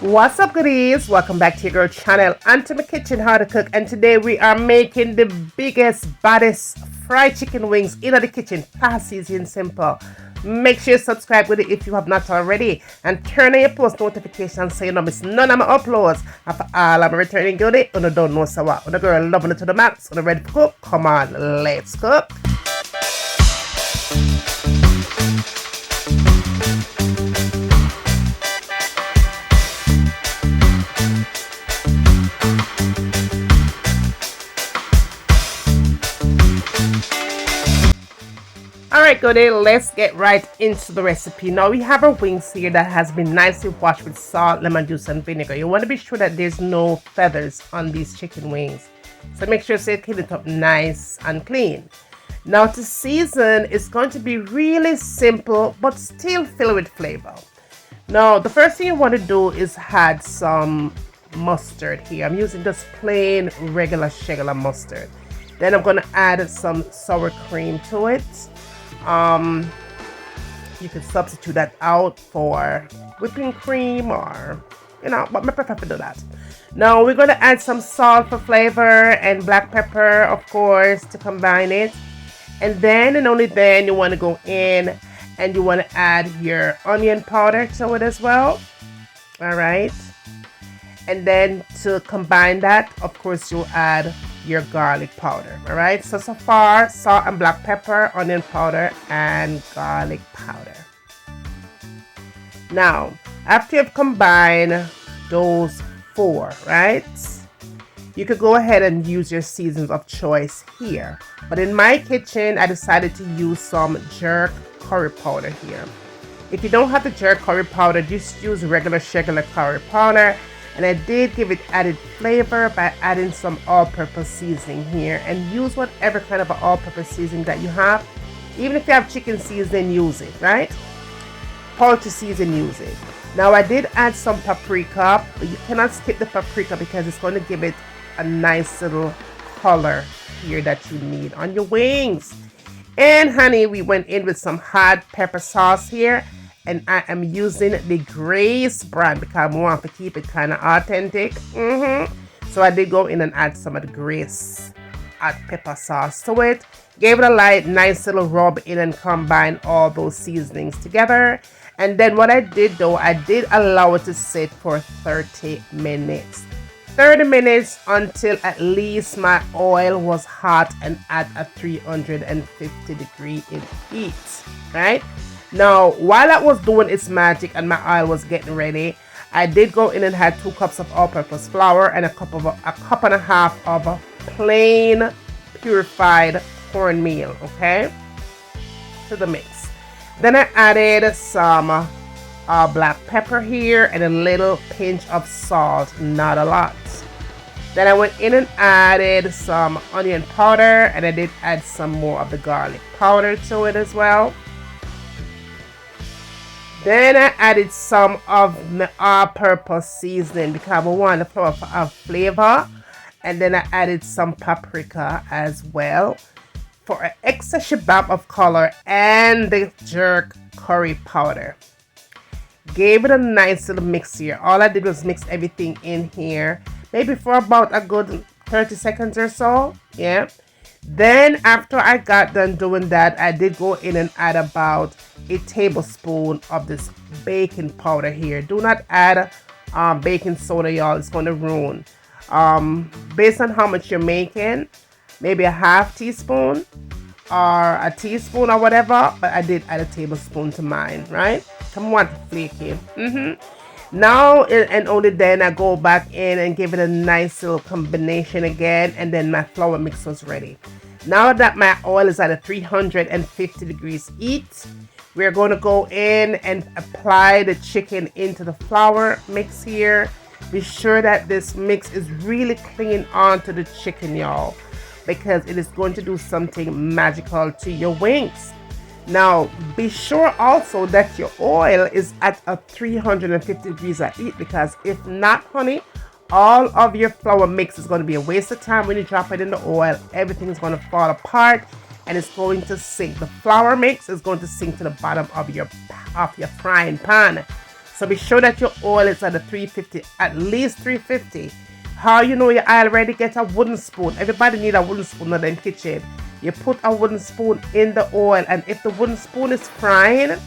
What's up, goodies? Welcome back to your girl channel and to my kitchen, how to cook. And today we are making the biggest, baddest fried chicken wings in the kitchen. Fast, easy, and simple. Make sure you subscribe with it if you have not already, and turn on your post notifications so you don't miss none of my uploads. And for all of my returning goodie, you don't know so what. The girl loving it to the max. On ready to cook? Come on, let's cook. Alright, goodie, let's get right into the recipe. Now we have our wings here that has been nicely washed with salt, lemon juice, and vinegar. You want to be sure that there's no feathers on these chicken wings. So make sure you clean it up nice and clean. Now to season, it's going to be really simple but still filled with flavor. Now the first thing you want to do is add some mustard here. I'm using just plain regular mustard. Then I'm going to add some sour cream to it. You can substitute that out for whipping cream or, but I prefer to do that. Now we're going to add some salt for flavor and black pepper, of course, to combine it. And then and only then you want to go in and you want to add your onion powder to it as well. All right. And then to combine that, of course, you'll add your garlic powder. All right. So far, salt and black pepper, onion powder, and garlic powder. Now, after you've combined those four, right, you could go ahead and use your seasons of choice here. But in my kitchen, I decided to use some jerk curry powder here. If you don't have the jerk curry powder, just use regular curry powder. And I did give it added flavor by adding some all-purpose seasoning here. And use whatever kind of all-purpose seasoning that you have. Even if you have chicken seasoning, use it, right? Poultry seasoning, use it. Now I did add some paprika, but you cannot skip the paprika because it's going to give it a nice little color here that you need on your wings. And honey, we went in with some hot pepper sauce here. And I am using the Grace brand because I want to keep it kind of authentic. So I did go in and add some of the Grace hot pepper sauce to it. Gave it a nice little rub in and combine all those seasonings together. And then what I did though, I did allow it to sit for 30 minutes. 30 minutes until at least my oil was hot and at a 350-degree heat, right? Now, while that was doing its magic and my oil was getting ready, I did go in and had 2 cups of all-purpose flour and a cup and a half of plain purified cornmeal, okay, to the mix. Then I added some black pepper here and a little pinch of salt, not a lot. Then I went in and added some onion powder, and I did add some more of the garlic powder to it as well. Then I added some of the all-purpose seasoning because I want the flour to have flavor. And then I added some paprika as well for an extra shabab of color, and the jerk curry powder. Gave it a nice little mix here. All I did was mix everything in here, maybe for about a good 30 seconds or so. Yeah. Then after I got done doing that, I did go in and add about a tablespoon of this baking powder here. Do not add baking soda, y'all. It's going to ruin. Based on how much you're making, maybe a half teaspoon or a teaspoon or whatever. But I did add a tablespoon to mine, right? Come on, flaky. Now and only then I go back in and give it a nice little combination again, and then my flour mix was ready. Now that my oil is at a 350-degree heat, we're going to go in and apply the chicken into the flour mix here. Be sure that this mix is really clinging onto the chicken, y'all, because it is going to do something magical to your wings. Now, be sure also that your oil is at a 350 degrees at heat, because if not, honey, all of your flour mix is going to be a waste of time when you drop it in the oil. Everything is going to fall apart and it's going to sink. The flour mix is going to sink to the bottom of your frying pan. So be sure that your oil is at a 350, at least 350. How you know your oil ready? Get a wooden spoon. Everybody need a wooden spoon in the kitchen. You put a wooden spoon in the oil, and if the wooden spoon is frying,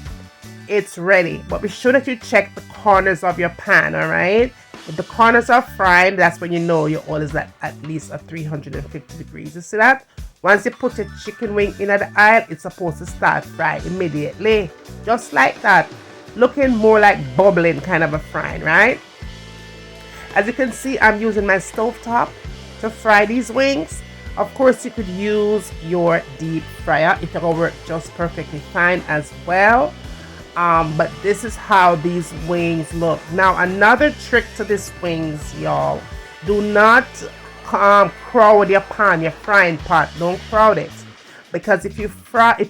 it's ready. But be sure that you check the corners of your pan, all right? If the corners are frying, that's when you know your oil is at least at 350 degrees. You see that? Once you put your chicken wing in the oil, it's supposed to start fry immediately. Just like that. Looking more like bubbling kind of a frying, right? As you can see, I'm using my stovetop to fry these wings. Of course, you could use your deep fryer. It will work just perfectly fine as well. But this is how these wings look. Now, another trick to these wings, y'all. Do not crowd your pan, your frying pot. Don't crowd it. Because if you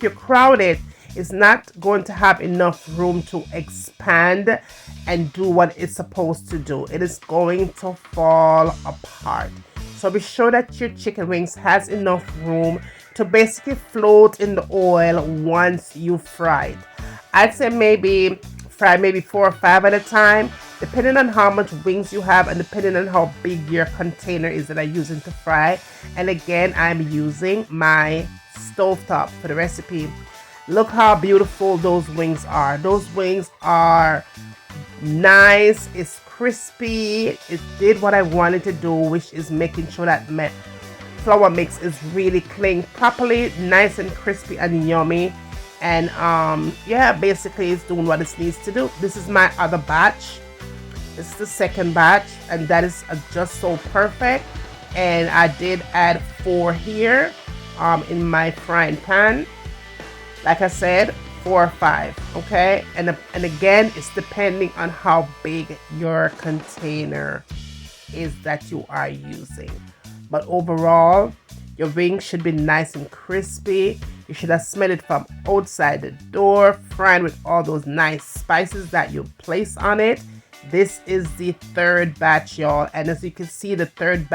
crowd it, it's not going to have enough room to expand and do what it's supposed to do. It is going to fall apart. So be sure that your chicken wings has enough room to basically float in the oil once you fry it. I'd say maybe fry maybe 4 or 5 at a time, depending on how much wings you have and depending on how big your container is that I'm using to fry. And again, I'm using my stovetop for the recipe. Look how beautiful those wings are. Those wings are nice. It's crispy. It did what I wanted to do, which is making sure that my flour mix is really cling properly, nice and crispy and yummy. And yeah, basically it's doing what it needs to do. This is my other batch. This is the second batch, and that is just so perfect. And I did add 4 here in my frying pan. Like I said, 4 or 5, okay? And again, it's depending on how big your container is that you are using. But overall, your wings should be nice and crispy. You should have smelled it from outside the door, frying with all those nice spices that you place on it. This is the 3rd batch, y'all. And as you can see, the 3rd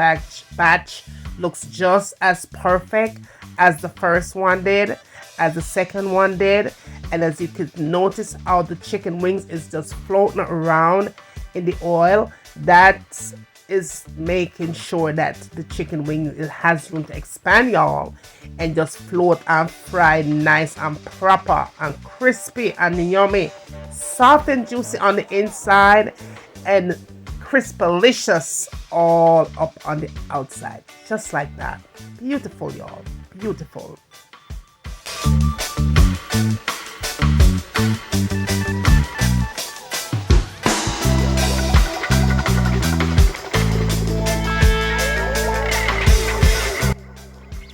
batch looks just as perfect as the first one did, as the second one did. And as you could notice how the chicken wings is just floating around in the oil, that is making sure that the chicken wing has room to expand, y'all, and just float and fry nice and proper and crispy and yummy, soft and juicy on the inside and crispalicious all up on the outside, just like that. Beautiful, y'all, beautiful.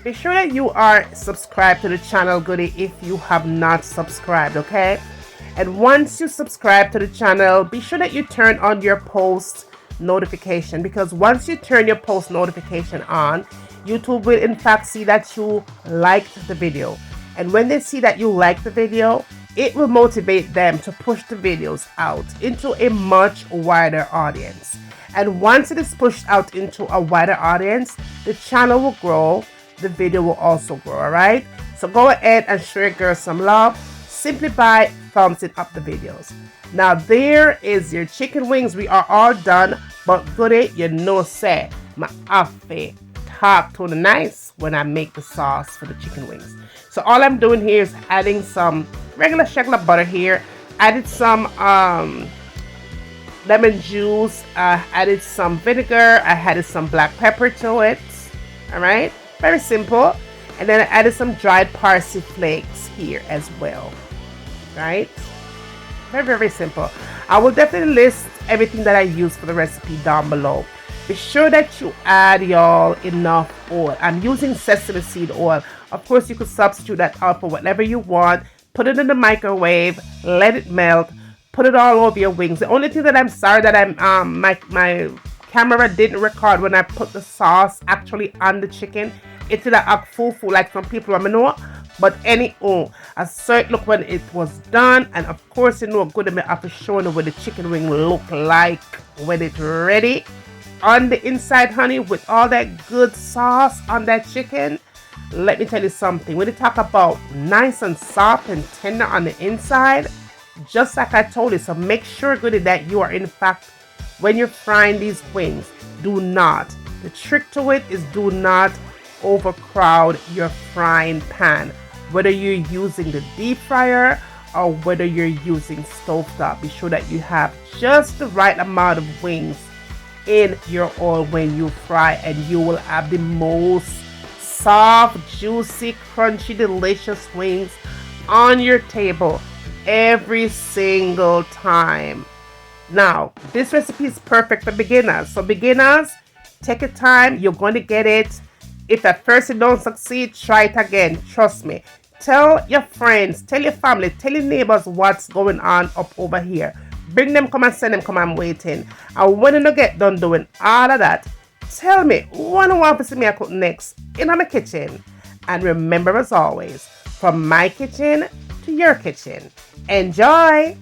Be sure that you are subscribed to the channel, goodie, if you have not subscribed, okay? And once you subscribe to the channel, be sure that you turn on your post notification, because once you turn your post notification on, YouTube will in fact see that you liked the video. And when they see that you like the video, it will motivate them to push the videos out into a much wider audience. And once it is pushed out into a wider audience, the channel will grow. The video will also grow, all right? So go ahead and show your girls some love simply by thumbsing up the videos. Now there is your chicken wings. We are all done, but goodie, you know, say my affe talk to the nice when I make the sauce for the chicken wings. So all I'm doing here is adding some regular butter here. Added some lemon juice. Added some vinegar. I added some black pepper to it. All right. Very simple. And then I added some dried parsley flakes here as well. Right? Very, very simple. I will definitely list everything that I use for the recipe down below. Be sure that you add, y'all, enough oil. I'm using sesame seed oil. Of course, you could substitute that out for whatever you want. Put it in the microwave. Let it melt. Put it all over your wings. The only thing that I'm sorry that I'm my camera didn't record when I put the sauce actually on the chicken. It did act full like some people I know. But I saw it look when it was done, and of course you know good enough after showing you what the chicken wing look like when it's ready on the inside, honey, with all that good sauce on that chicken. Let me tell you something. When you talk about nice and soft and tender on the inside, just like I told you. So make sure, goodie, that you are, in fact, when you're frying these wings, do not, the trick to it is do not overcrowd your frying pan. Whether you're using the deep fryer or whether you're using stovetop, be sure that you have just the right amount of wings in your oil when you fry, and you will have the most soft, juicy, crunchy, delicious wings on your table every single time. Now, this recipe is perfect for beginners. So beginners, take your time. You're going to get it. If at first you don't succeed, try it again. Trust me. Tell your friends, tell your family, tell your neighbors what's going on up over here. Bring them, come and send them, come, I'm waiting. And when you get done doing all of that, tell me what you want to see me cook next in my kitchen. And remember, as always, from my kitchen to your kitchen. Enjoy!